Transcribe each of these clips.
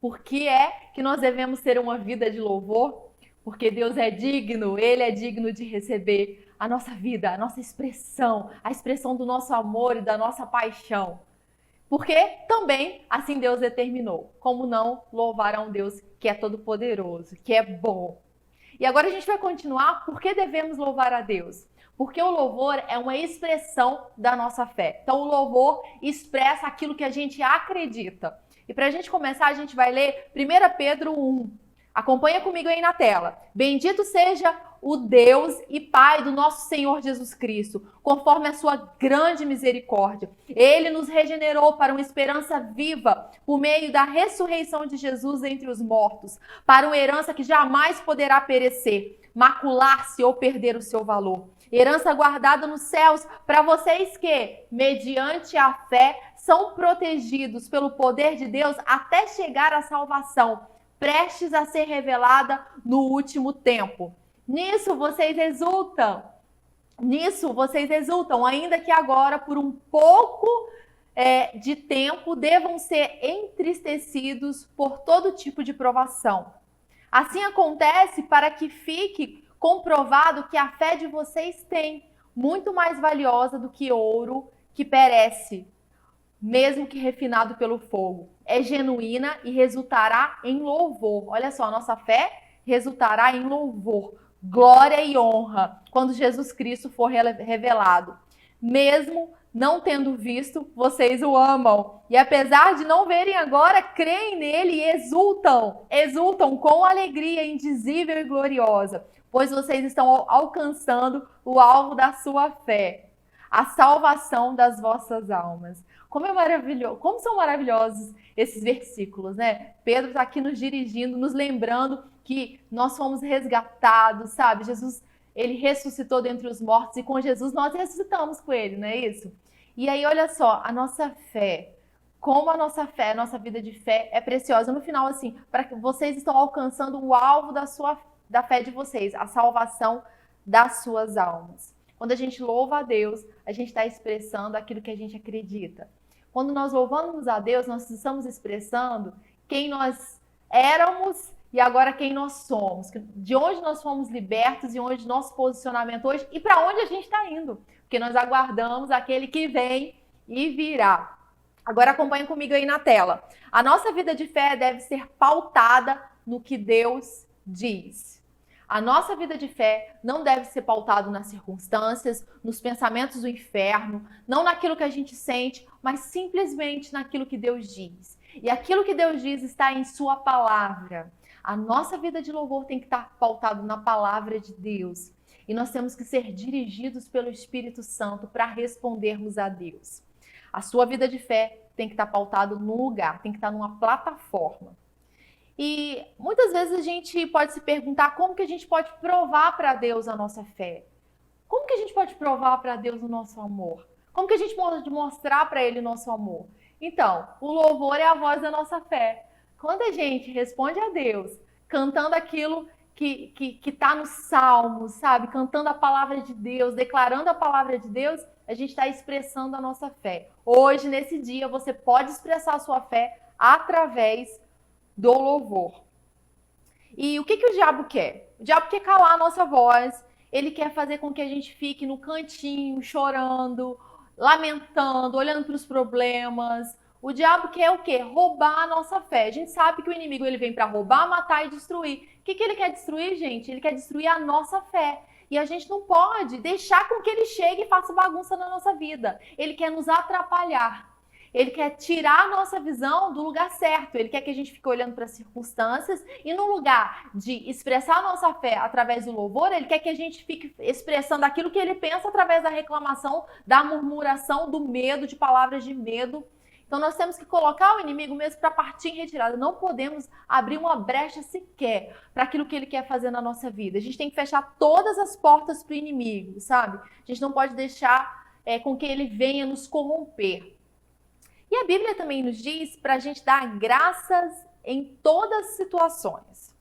Por que é que nós devemos ter uma vida de louvor? Porque Deus é digno, Ele é digno de receber a nossa vida, a nossa expressão, a expressão do nosso amor e da nossa paixão. Porque também assim Deus determinou. Como não louvar a um Deus que é todo-poderoso, que é bom? E agora a gente vai continuar. Por que devemos louvar a Deus? Porque o louvor é uma expressão da nossa fé. Então o louvor expressa aquilo que a gente acredita. E para a gente começar, a gente vai ler 1 Pedro 1. Acompanha comigo aí na tela. Bendito seja o Deus e Pai do nosso Senhor Jesus Cristo, conforme a sua grande misericórdia. Ele nos regenerou para uma esperança viva por meio da ressurreição de Jesus entre os mortos, para uma herança que jamais poderá perecer, macular-se ou perder o seu valor. Herança guardada nos céus para vocês que, mediante a fé, são protegidos pelo poder de Deus até chegar à salvação, prestes a ser revelada no último tempo. Nisso vocês exultam, ainda que agora, por um pouco de tempo, devam ser entristecidos por todo tipo de provação. Assim acontece para que fique comprovado que a fé de vocês tem, muito mais valiosa do que ouro que perece, mesmo que refinado pelo fogo. É genuína e resultará em louvor. Olha só, a nossa fé resultará em louvor, glória e honra quando Jesus Cristo for revelado. Mesmo não tendo visto, vocês o amam. E apesar de não verem agora, creem nele e exultam com alegria indizível e gloriosa, pois vocês estão alcançando o alvo da sua fé, a salvação das vossas almas. Como é maravilhoso, como são maravilhosos esses versículos, né? Pedro está aqui nos dirigindo, nos lembrando que nós fomos resgatados, sabe? Jesus, ele ressuscitou dentre os mortos e com Jesus nós ressuscitamos com ele, não é isso? E aí, olha só, a nossa fé, como a nossa fé, a nossa vida de fé é preciosa. No final, assim, para que vocês estão alcançando o alvo da fé de vocês, a salvação das suas almas. Quando a gente louva a Deus, a gente está expressando aquilo que a gente acredita. Quando nós louvamos a Deus, nós estamos expressando quem nós éramos e agora quem nós somos, de onde nós fomos libertos e onde nosso posicionamento hoje e para onde a gente está indo, porque nós aguardamos aquele que vem e virá. Agora acompanhe comigo aí na tela. A nossa vida de fé deve ser pautada no que Deus diz. A nossa vida de fé não deve ser pautada nas circunstâncias, nos pensamentos do inferno, não naquilo que a gente sente, mas simplesmente naquilo que Deus diz. E aquilo que Deus diz está em sua palavra. A nossa vida de louvor tem que estar pautada na palavra de Deus. E nós temos que ser dirigidos pelo Espírito Santo para respondermos a Deus. A sua vida de fé tem que estar pautada num lugar, tem que estar numa plataforma. E muitas vezes a gente pode se perguntar como que a gente pode provar para Deus a nossa fé. Como que a gente pode provar para Deus o nosso amor? Como que a gente pode mostrar para Ele o nosso amor? Então, o louvor é a voz da nossa fé. Quando a gente responde a Deus, cantando aquilo que está nos salmos, sabe? Cantando a palavra de Deus, declarando a palavra de Deus, a gente está expressando a nossa fé. Hoje, nesse dia, você pode expressar a sua fé através do louvor. E o que o diabo quer? O diabo quer calar a nossa voz, ele quer fazer com que a gente fique no cantinho, chorando, lamentando, olhando para os problemas. O diabo quer o quê? Roubar a nossa fé. A gente sabe que o inimigo ele vem para roubar, matar e destruir. O que ele quer destruir, gente? Ele quer destruir a nossa fé. E a gente não pode deixar com que ele chegue e faça bagunça na nossa vida. Ele quer nos atrapalhar. Ele quer tirar a nossa visão do lugar certo. Ele quer que a gente fique olhando para as circunstâncias e no lugar de expressar a nossa fé através do louvor, ele quer que a gente fique expressando aquilo que ele pensa através da reclamação, da murmuração, do medo, de palavras de medo. Então nós temos que colocar o inimigo mesmo para partir em retirada. Não podemos abrir uma brecha sequer para aquilo que ele quer fazer na nossa vida. A gente tem que fechar todas as portas para o inimigo, sabe? A gente não pode deixar com que ele venha nos corromper. E a Bíblia também nos diz para a gente dar graças em todas as situações.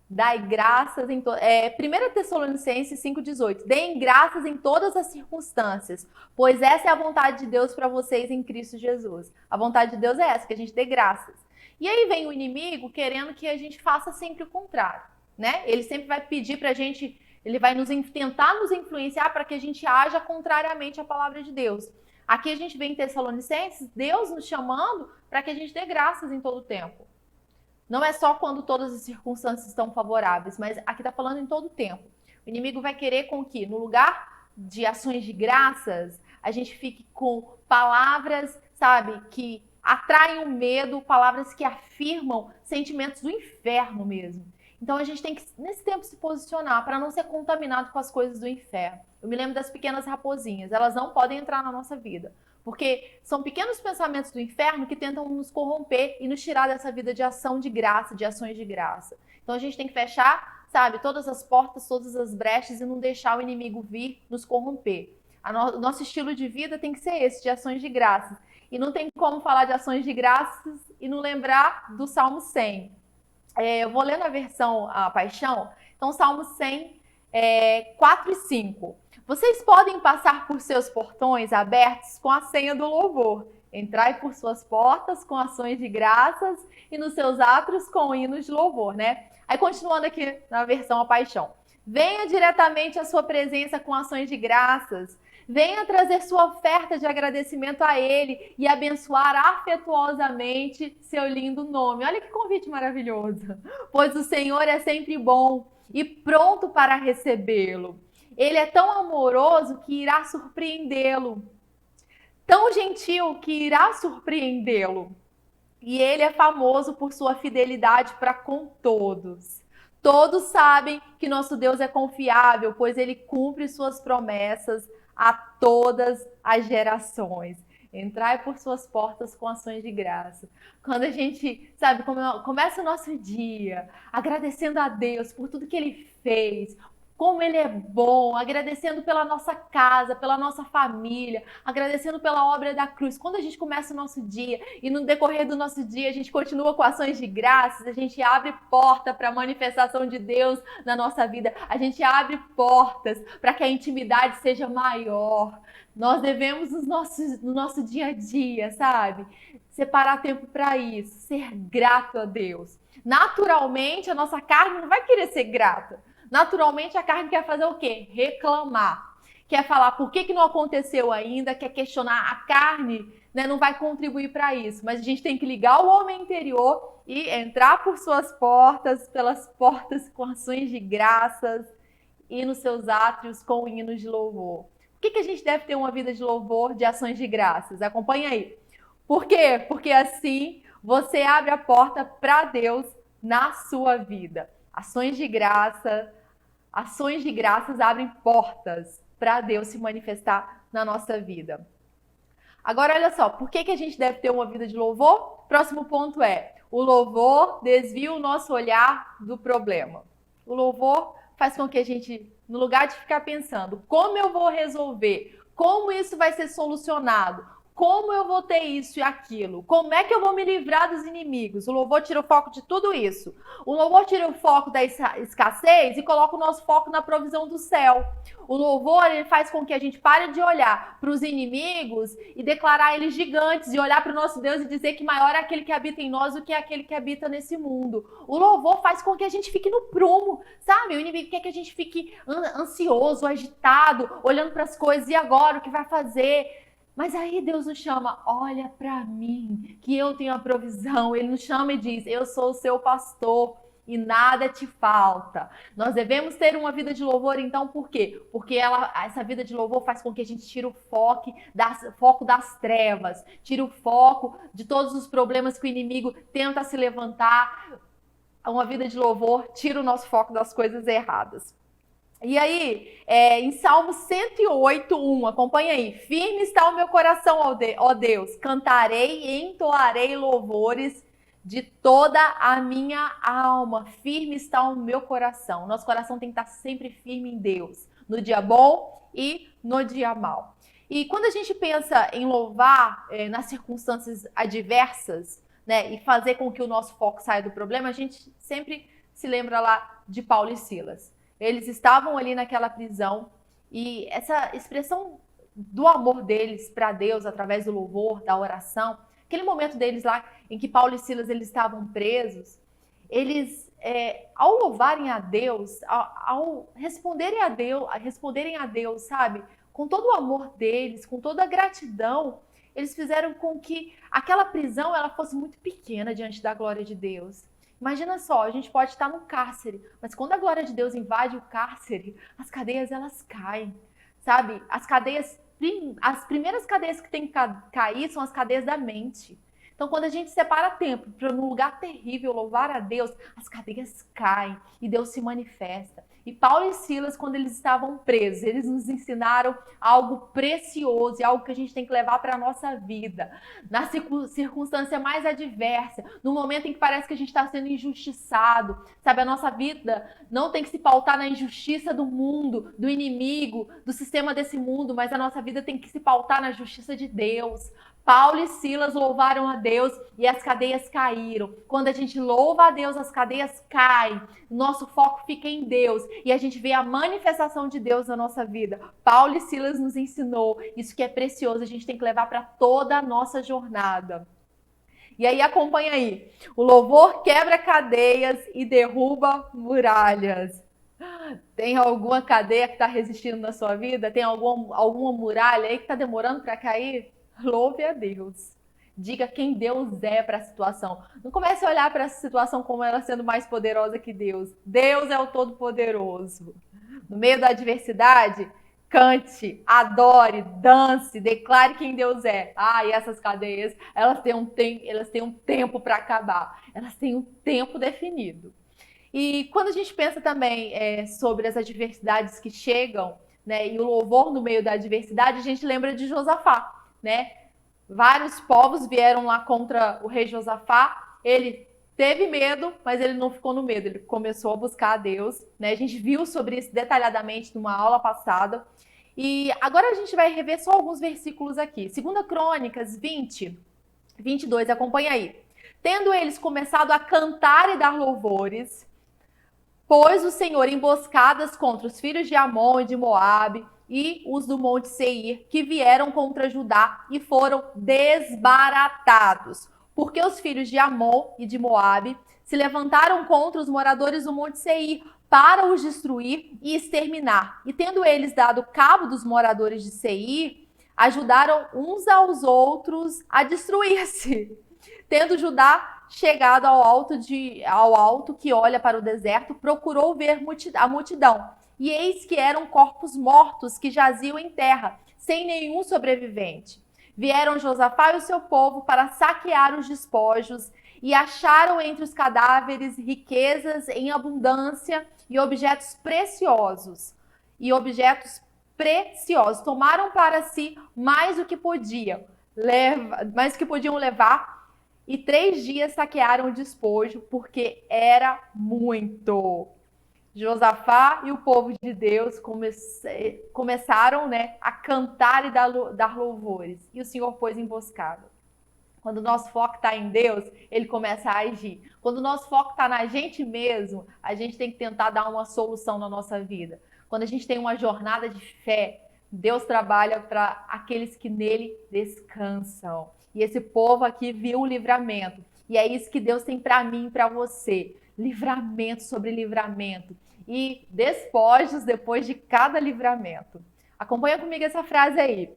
Dai graças em todas. 1 Tessalonicenses 5,18. Deem graças em todas as circunstâncias, pois essa é a vontade de Deus para vocês em Cristo Jesus. A vontade de Deus é essa, que a gente dê graças. E aí vem o inimigo querendo que a gente faça sempre o contrário, né? Ele sempre vai pedir pra gente, ele vai tentar nos influenciar para que a gente haja contrariamente à palavra de Deus. Aqui a gente vê em Tessalonicenses, Deus nos chamando para que a gente dê graças em todo o tempo. Não é só quando todas as circunstâncias estão favoráveis, mas aqui está falando em todo o tempo. O inimigo vai querer com que, no lugar de ações de graças, a gente fique com palavras, sabe, que atraem o medo, palavras que afirmam sentimentos do inferno mesmo. Então a gente tem que, nesse tempo, se posicionar para não ser contaminado com as coisas do inferno. Eu me lembro das pequenas raposinhas, elas não podem entrar na nossa vida. Porque são pequenos pensamentos do inferno que tentam nos corromper e nos tirar dessa vida de ação de graça, de ações de graça. Então a gente tem que fechar, sabe, todas as portas, todas as brechas e não deixar o inimigo vir nos corromper. O nosso estilo de vida tem que ser esse, de ações de graças. E não tem como falar de ações de graças e não lembrar do Salmo 100. Eu vou ler na versão A Paixão. Então, Salmo 100, 4 e 5. Vocês podem passar por seus portões abertos com a senha do louvor. Entrai por suas portas com ações de graças e nos seus átrios com hinos de louvor, né? Aí, continuando aqui na versão A Paixão. Venha diretamente à sua presença com ações de graças. Venha trazer sua oferta de agradecimento a Ele e abençoar afetuosamente seu lindo nome. Olha que convite maravilhoso. Pois o Senhor é sempre bom e pronto para recebê-lo. Ele é tão amoroso que irá surpreendê-lo. Tão gentil que irá surpreendê-lo. E ele é famoso por sua fidelidade para com todos. Todos sabem que nosso Deus é confiável, pois ele cumpre suas promessas a todas as gerações. Entrai por suas portas com ações de graça. Quando a gente, sabe, começa o nosso dia agradecendo a Deus por tudo que ele fez, como ele é bom, agradecendo pela nossa casa, pela nossa família, agradecendo pela obra da cruz. Quando a gente começa o nosso dia e no decorrer do nosso dia a gente continua com ações de graças, a gente abre porta para a manifestação de Deus na nossa vida, a gente abre portas para que a intimidade seja maior. Nós devemos no nosso dia a dia, sabe? Separar tempo para isso, ser grato a Deus. Naturalmente, a nossa carne não vai querer ser grata. Naturalmente, a carne quer fazer o quê? Reclamar. Quer falar por que não aconteceu ainda, quer questionar. A carne, né, não vai contribuir para isso. Mas a gente tem que ligar o homem interior e entrar por suas portas, pelas portas com ações de graças e nos seus átrios com hinos de louvor. Por que a gente deve ter uma vida de louvor, de ações de graças? Acompanha aí. Por quê? Porque assim você abre a porta para Deus na sua vida. Ações de graças abrem portas para Deus se manifestar na nossa vida. Agora, olha só, por que a gente deve ter uma vida de louvor? Próximo ponto é, o louvor desvia o nosso olhar do problema. O louvor faz com que a gente, no lugar de ficar pensando, como eu vou resolver, como isso vai ser solucionado, como eu vou ter isso e aquilo? Como é que eu vou me livrar dos inimigos? O louvor tira o foco de tudo isso. O louvor tira o foco da escassez e coloca o nosso foco na provisão do céu. O louvor ele faz com que a gente pare de olhar para os inimigos e declarar eles gigantes e olhar para o nosso Deus e dizer que maior é aquele que habita em nós do que aquele que habita nesse mundo. O louvor faz com que a gente fique no prumo, sabe? O inimigo quer que a gente fique ansioso, agitado, olhando para as coisas e agora o que vai fazer? Mas aí Deus nos chama, olha para mim, que eu tenho a provisão. Ele nos chama e diz, eu sou o seu pastor e nada te falta. Nós devemos ter uma vida de louvor, então, por quê? Porque essa vida de louvor faz com que a gente tire o foco das trevas, tire o foco de todos os problemas que o inimigo tenta se levantar. Uma vida de louvor tira o nosso foco das coisas erradas. E aí, em Salmo 108:1, acompanha aí. Firme está o meu coração, ó Deus, cantarei e entoarei louvores de toda a minha alma. Firme está o meu coração. Nosso coração tem que estar sempre firme em Deus, no dia bom e no dia mau. E quando a gente pensa em louvar nas circunstâncias adversas, né, e fazer com que o nosso foco saia do problema, a gente sempre se lembra lá de Paulo e Silas. Eles estavam ali naquela prisão e essa expressão do amor deles para Deus através do louvor, da oração, Aquele momento deles lá em que Paulo e Silas eles estavam presos, eles, ao louvarem a Deus, ao responderem a Deus, sabe? Com todo o amor deles, com toda a gratidão, eles fizeram com que aquela prisão ela fosse muito pequena diante da glória de Deus. Imagina só, a gente pode estar no cárcere, mas quando a glória de Deus invade o cárcere, as cadeias elas caem, sabe? As primeiras cadeias que tem que cair são as cadeias da mente. Então, quando a gente separa tempo para num lugar terrível louvar a Deus, as cadeias caem e Deus se manifesta. E Paulo e Silas, quando eles estavam presos, eles nos ensinaram algo precioso e algo que a gente tem que levar para a nossa vida. Na circunstância mais adversa, no momento em que parece que a gente está sendo injustiçado, sabe? A nossa vida não tem que se pautar na injustiça do mundo, do inimigo, do sistema desse mundo, mas a nossa vida tem que se pautar na justiça de Deus. Paulo e Silas louvaram a Deus e as cadeias caíram. Quando a gente louva a Deus, as cadeias caem. Nosso foco fica em Deus e a gente vê a manifestação de Deus na nossa vida. Paulo e Silas nos ensinou isso que é precioso, a gente tem que levar para toda a nossa jornada. E aí acompanha aí. O louvor quebra cadeias e derruba muralhas. Tem alguma cadeia que está resistindo na sua vida? Tem alguma muralha aí que está demorando para cair? Louve a Deus. Diga quem Deus é para a situação. Não comece a olhar para essa situação como ela sendo mais poderosa que Deus. Deus é o Todo-Poderoso. No meio da adversidade, cante, adore, dance, declare quem Deus é. E essas cadeias, elas têm um tempo para acabar. Elas têm um tempo definido. E quando a gente pensa também sobre as adversidades que chegam, né, e o louvor no meio da adversidade, a gente lembra de Josafá. Né? Vários povos vieram lá contra o rei Josafá. Ele teve medo, mas ele não ficou no medo. Ele começou a buscar a Deus. Né? A gente viu sobre isso detalhadamente numa aula passada. E agora a gente vai rever só alguns versículos aqui. 2 Crônicas 20, 22, acompanha aí. Tendo eles começado a cantar e dar louvores, pôs o Senhor emboscadas contra os filhos de Amon e de Moabe, e os do Monte Seir, que vieram contra Judá e foram desbaratados, porque os filhos de Amon e de Moabe se levantaram contra os moradores do Monte Seir para os destruir e exterminar. E tendo eles dado cabo dos moradores de Seir, ajudaram uns aos outros a destruir-se. Tendo Judá chegado ao alto que olha para o deserto, procurou ver a multidão. E eis que eram corpos mortos que jaziam em terra, sem nenhum sobrevivente. Vieram Josafá e o seu povo para saquear os despojos e acharam entre os cadáveres riquezas em abundância e objetos preciosos. Tomaram para si mais do que podiam levar, e 3 dias saquearam o despojo, porque era muito. Josafá e o povo de Deus começaram, né, a cantar e dar louvores. E o Senhor pôs emboscada. Quando o nosso foco está em Deus, Ele começa a agir. Quando o nosso foco está na gente mesmo, a gente tem que tentar dar uma solução na nossa vida. Quando a gente tem uma jornada de fé, Deus trabalha para aqueles que nele descansam. E esse povo aqui viu o livramento. E é isso que Deus tem para mim e para você. Livramento sobre livramento. E despojos depois de cada livramento. Acompanha comigo essa frase aí.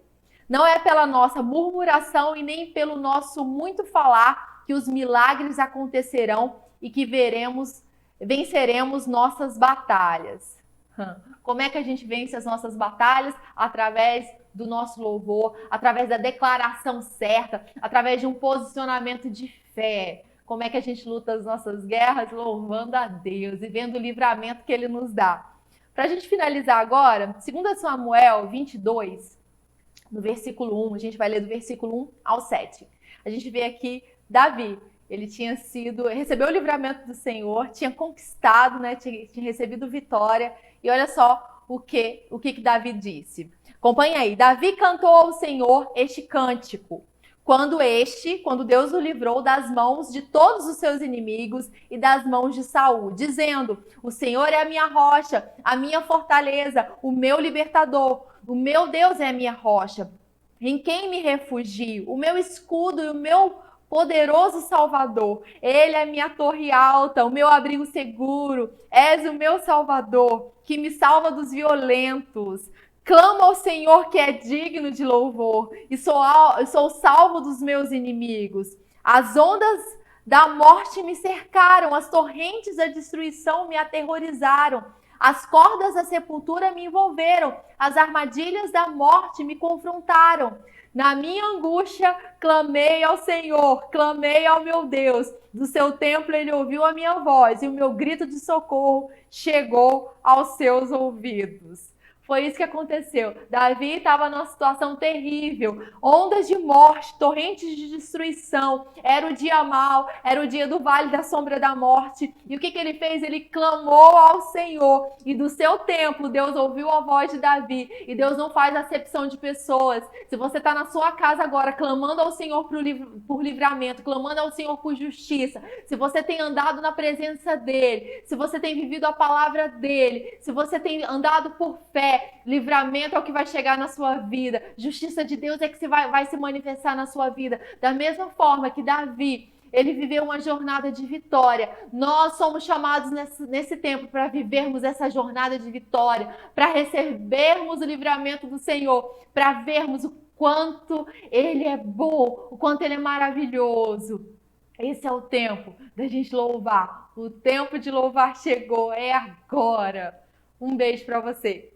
Não é pela nossa murmuração e nem pelo nosso muito falar que os milagres acontecerão e que venceremos nossas batalhas. Como é que a gente vence as nossas batalhas? Através do nosso louvor, através da declaração certa, através de um posicionamento de fé. Como é que a gente luta as nossas guerras? Louvando a Deus e vendo o livramento que Ele nos dá. Para a gente finalizar agora, 2 Samuel 22, no versículo 1, a gente vai ler do versículo 1 ao 7. A gente vê aqui Davi, ele recebeu o livramento do Senhor, tinha conquistado, né, tinha recebido vitória, e olha só o que Davi disse. Acompanha aí. Davi cantou ao Senhor este cântico. Quando Deus o livrou das mãos de todos os seus inimigos e das mãos de Saul, dizendo: o Senhor é a minha rocha, a minha fortaleza, o meu libertador, o meu Deus é a minha rocha. Em quem me refugio? O meu escudo e o meu poderoso Salvador. Ele é minha torre alta, o meu abrigo seguro. És o meu Salvador, que me salva dos violentos. Clamo ao Senhor, que é digno de louvor, e sou salvo dos meus inimigos. As ondas da morte me cercaram, as torrentes da destruição me aterrorizaram. As cordas da sepultura me envolveram, as armadilhas da morte me confrontaram. Na minha angústia, clamei ao Senhor, clamei ao meu Deus. Do seu templo ele ouviu a minha voz e o meu grito de socorro chegou aos seus ouvidos. Foi isso que aconteceu. Davi estava numa situação terrível, ondas de morte, torrentes de destruição. Era o dia mau, era o dia do vale da sombra da morte. E o que ele fez? Ele clamou ao Senhor. E do seu templo, Deus ouviu a voz de Davi. E Deus não faz acepção de pessoas. Se você está na sua casa agora, clamando ao Senhor por livramento, clamando ao Senhor por justiça, se você tem andado na presença dEle, se você tem vivido a palavra dEle, se você tem andado por fé, livramento é o que vai chegar na sua vida. Justiça de Deus é que vai se manifestar na sua vida. Da mesma forma que Davi, ele viveu uma jornada de vitória. Nós somos chamados nesse tempo para vivermos essa jornada de vitória, para recebermos o livramento do Senhor, para vermos o quanto Ele é bom, o quanto Ele é maravilhoso. Esse é o tempo da gente louvar. O tempo de louvar chegou, é agora. Um beijo para você.